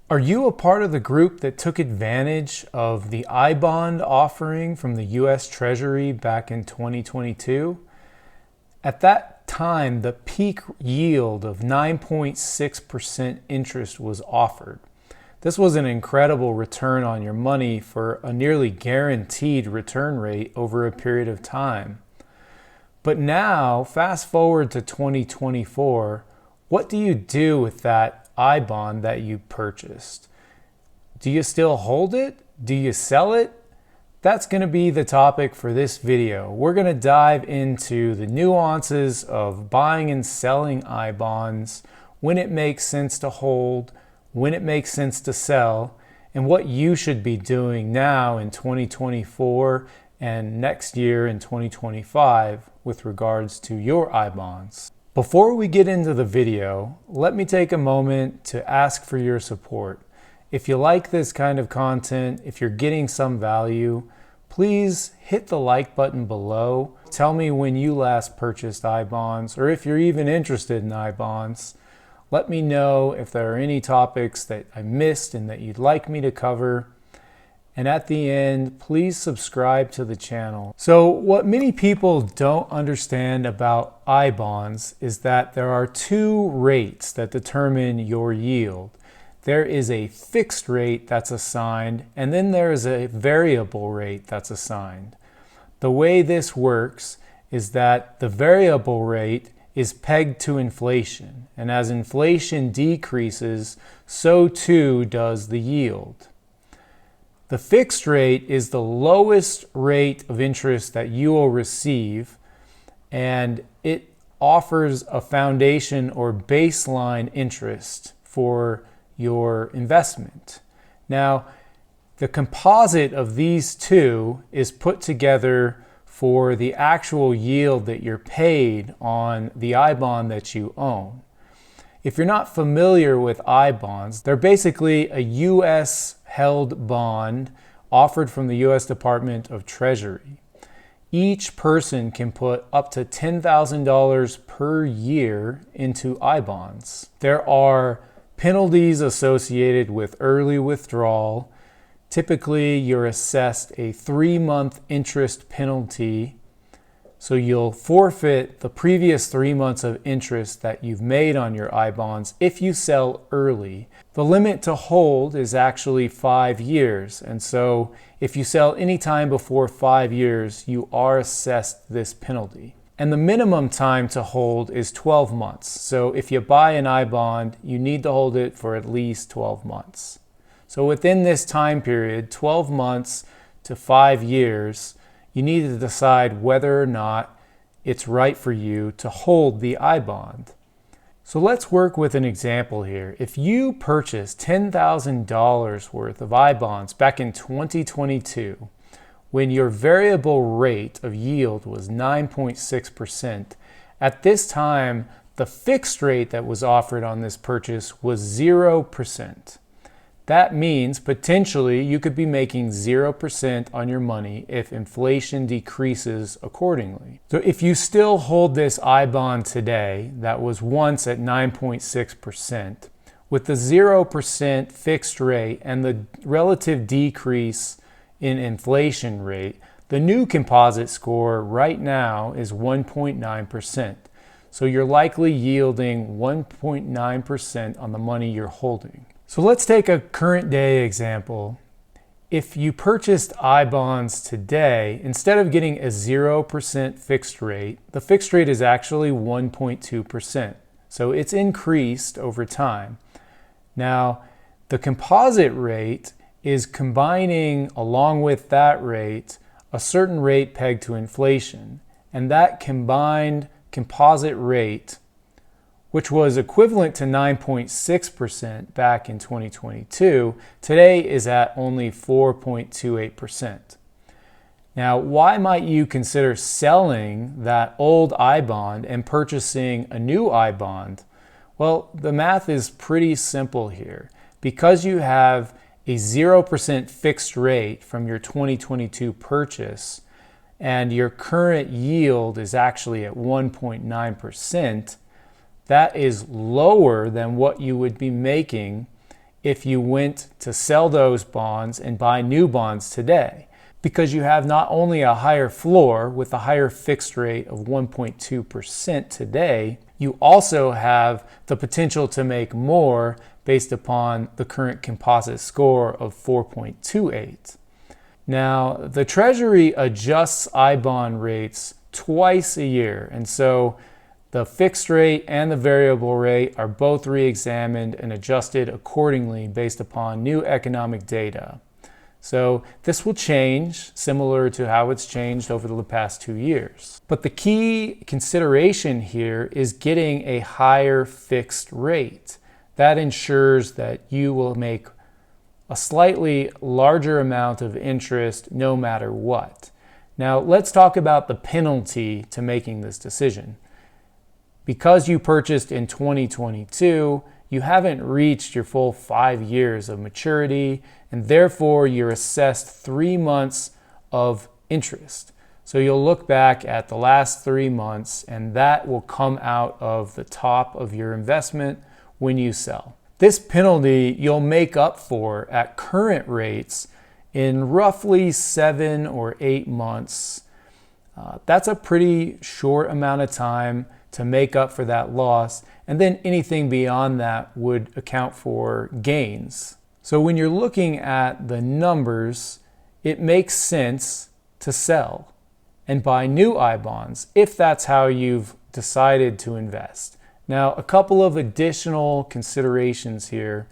Are you a part of the group that took advantage of the I-bond offering from the U.S. Treasury back in 2022? At that time, the peak yield of 9.6% interest was offered. This was an incredible return on your money for a nearly guaranteed return rate over a period of time. But now, fast forward to 2024, what do you do with that I-bond that you purchased? Do you still hold it? Do you sell it? That's going to be the topic for this video. We're going to dive into the nuances of buying and selling I-bonds, when it makes sense to hold, when it makes sense to sell, and what you should be doing now in 2024 and next year in 2025 with regards to your I-bonds. Before we get into the video, let me take a moment to ask for your support. If you like this kind of content, if you're getting some value, please hit the like button below. Tell me when you last purchased I-bonds, or if you're even interested in I-bonds. Let me know if there are any topics that I missed and that you'd like me to cover. And at the end, please subscribe to the channel. So what many people don't understand about I-bonds is that there are two rates that determine your yield. There is a fixed rate that's assigned, and then there is a variable rate that's assigned. The way this works is that the variable rate is pegged to inflation, and as inflation decreases, so too does the yield. The fixed rate is the lowest rate of interest that you will receive, and it offers a foundation or baseline interest for your investment. Now, the composite of these two is put together for the actual yield that you're paid on the I-bond that you own. If you're not familiar with I-bonds, they're basically a U.S. held bond offered from the U.S. Department of Treasury. Each person can put up to $10,000 per year into I-bonds. There are penalties associated with early withdrawal. Typically, you're assessed a 3-month interest penalty. So you'll forfeit the previous 3 months of interest that you've made on your I-bonds if you sell early. The limit to hold is actually 5 years. And so if you sell any time before 5 years, you are assessed this penalty. And the minimum time to hold is 12 months. So if you buy an I-bond, you need to hold it for at least 12 months. So within this time period, 12 months to 5 years, you need to decide whether or not it's right for you to hold the I-bond. So let's work with an example here. If you purchased $10,000 worth of I-bonds back in 2022, when your variable rate of yield was 9.6%, at this time, the fixed rate that was offered on this purchase was 0%. That means potentially you could be making 0% on your money if inflation decreases accordingly. So if you still hold this I-bond today that was once at 9.6%, with the 0% fixed rate and the relative decrease in inflation rate, the new composite score right now is 1.9%. So you're likely yielding 1.9% on the money you're holding. So let's take a current day example. If you purchased I-bonds today, instead of getting a 0% fixed rate, the fixed rate is actually 1.2%. So it's increased over time. Now, the composite rate is combining along with that rate a certain rate pegged to inflation. And that combined composite rate, which was equivalent to 9.6% back in 2022, today is at only 4.28%. Now, why might you consider selling that old I-bond and purchasing a new I-bond? Well, the math is pretty simple here. Because you have a 0% fixed rate from your 2022 purchase, and your current yield is actually at 1.9%, that is lower than what you would be making if you went to sell those bonds and buy new bonds today, because you have not only a higher floor with a higher fixed rate of 1.2% today, you also have the potential to make more based upon the current composite score of 4.28. Now, the Treasury adjusts I-bond rates twice a year, and so the fixed rate and the variable rate are both re-examined and adjusted accordingly based upon new economic data. So this will change, similar to how it's changed over the past 2 years. But the key consideration here is getting a higher fixed rate. That ensures that you will make a slightly larger amount of interest no matter what. Now, let's talk about the penalty to making this decision. Because you purchased in 2022, you haven't reached your full 5 years of maturity, and therefore you're assessed 3 months of interest. So you'll look back at the last 3 months, and that will come out of the top of your investment when you sell. This penalty you'll make up for at current rates in roughly 7 or 8 months. That's a pretty short amount of time to make up for that loss, and then anything beyond that would account for gains. So when you're looking at the numbers, it makes sense to sell and buy new I-bonds if that's how you've decided to invest. Now, a couple of additional considerations here.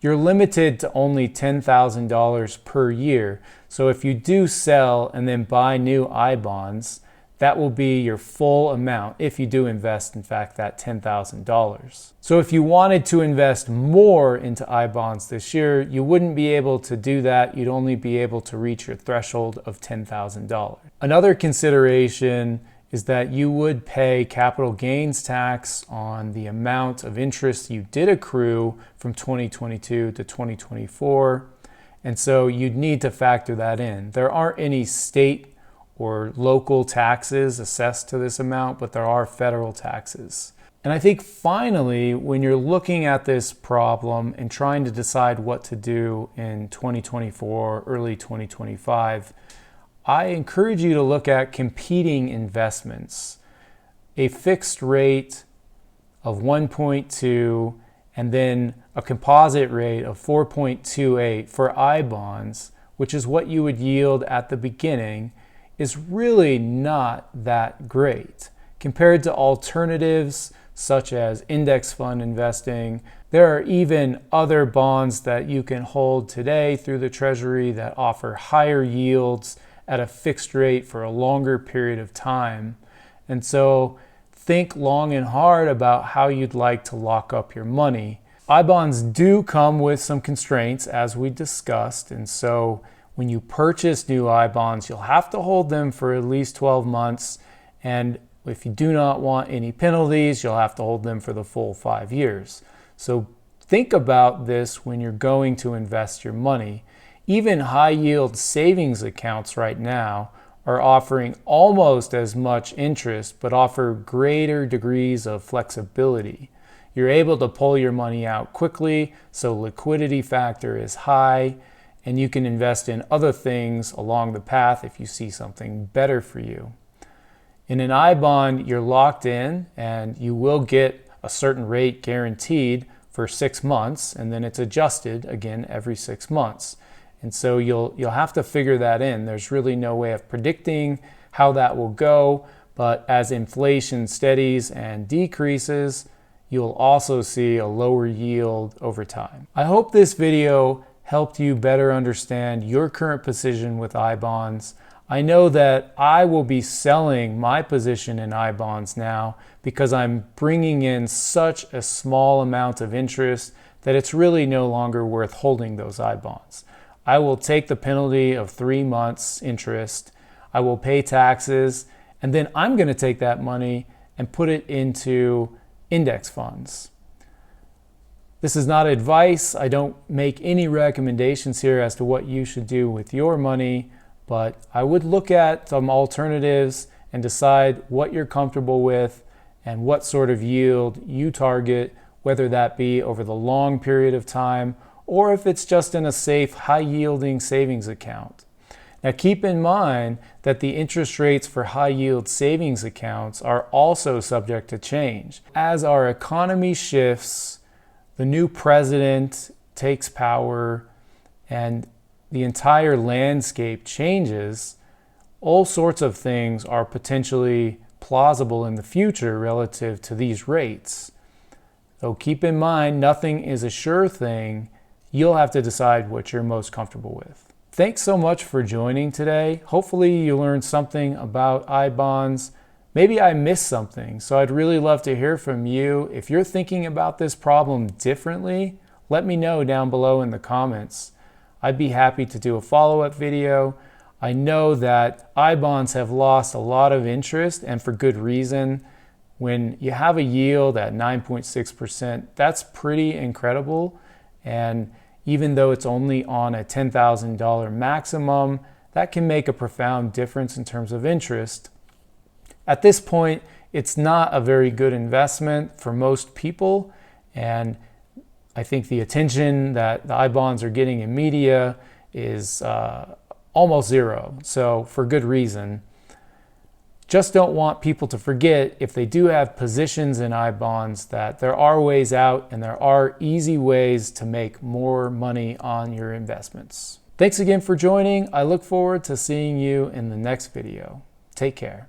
You're limited to only $10,000 per year. So if you do sell and then buy new I-bonds, that will be your full amount if you do invest, in fact, that $10,000. So if you wanted to invest more into I-bonds this year, you wouldn't be able to do that. You'd only be able to reach your threshold of $10,000. Another consideration is that you would pay capital gains tax on the amount of interest you did accrue from 2022 to 2024. And so you'd need to factor that in. There aren't any state or local taxes assessed to this amount, but there are federal taxes. And I think finally, when you're looking at this problem and trying to decide what to do in 2024, early 2025, I encourage you to look at competing investments. A fixed rate of 1.2 and then a composite rate of 4.28 for I-bonds, which is what you would yield at the beginning, is really not that great. Compared to alternatives such as index fund investing, there are even other bonds that you can hold today through the Treasury that offer higher yields at a fixed rate for a longer period of time. And so think long and hard about how you'd like to lock up your money. I-bonds do come with some constraints, as we discussed, and so when you purchase new I-bonds, you'll have to hold them for at least 12 months, and if you do not want any penalties, you'll have to hold them for the full 5 years. So think about this when you're going to invest your money. Even high-yield savings accounts right now are offering almost as much interest, but offer greater degrees of flexibility. You're able to pull your money out quickly, so liquidity factor is high, and you can invest in other things along the path if you see something better for you. In an I-bond, you're locked in and you will get a certain rate guaranteed for 6 months, and then it's adjusted again every 6 months. And so you'll have to figure that in. There's really no way of predicting how that will go, but as inflation steadies and decreases, you'll also see a lower yield over time. I hope this video helped you better understand your current position with I-bonds. I know that I will be selling my position in I-bonds now because I'm bringing in such a small amount of interest that it's really no longer worth holding those I-bonds. I will take the penalty of 3 months interest, I will pay taxes, and then I'm going to take that money and put it into index funds. This is not advice. I don't make any recommendations here as to what you should do with your money, but I would look at some alternatives and decide what you're comfortable with and what sort of yield you target, whether that be over the long period of time or if it's just in a safe, high-yielding savings account. Now keep in mind that the interest rates for high-yield savings accounts are also subject to change. As our economy shifts, the new president takes power, and the entire landscape changes, all sorts of things are potentially plausible in the future relative to these rates. So keep in mind, nothing is a sure thing. You'll have to decide what you're most comfortable with. Thanks so much for joining today. Hopefully you learned something about I-bonds. Maybe I missed something, so I'd really love to hear from you. If you're thinking about this problem differently, let me know down below in the comments. I'd be happy to do a follow-up video. I know that I-bonds have lost a lot of interest, and for good reason. When you have a yield at 9.6%, that's pretty incredible. And even though it's only on a $10,000 maximum, that can make a profound difference in terms of interest. At this point, it's not a very good investment for most people, and I think the attention that the I-bonds are getting in media is almost zero, so for good reason. Just don't want people to forget, if they do have positions in I-bonds, that there are ways out and there are easy ways to make more money on your investments. Thanks again for joining. I look forward to seeing you in the next video. Take care.